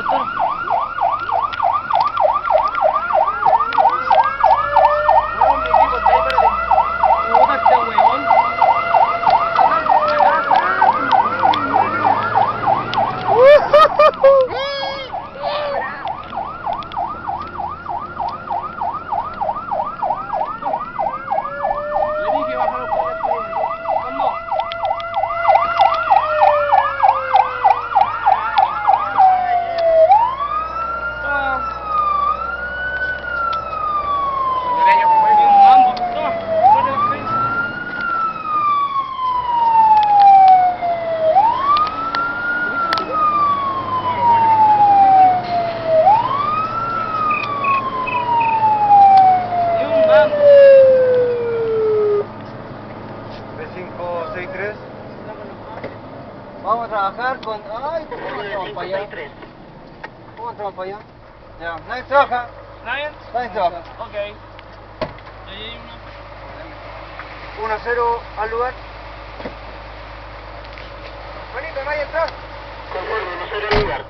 doctor. No, mi equipo está ahí, espérate. Puta este weón. Le dije que bajar los cables. ¿Cuándo? Un mambo. Toma, guarda la experiencia. Y un mambo. B563. Vamos a trabajar con... Ay, ¿cómo entramos para allá? ¿Cómo entramos para allá? Ya, nadie trabaja. ¿Nadie? Nadie trabaja. Ok. Y ahí hay una... 1-0 al lugar. Juanito, nadie entra. Conforme, 1-0 al lugar.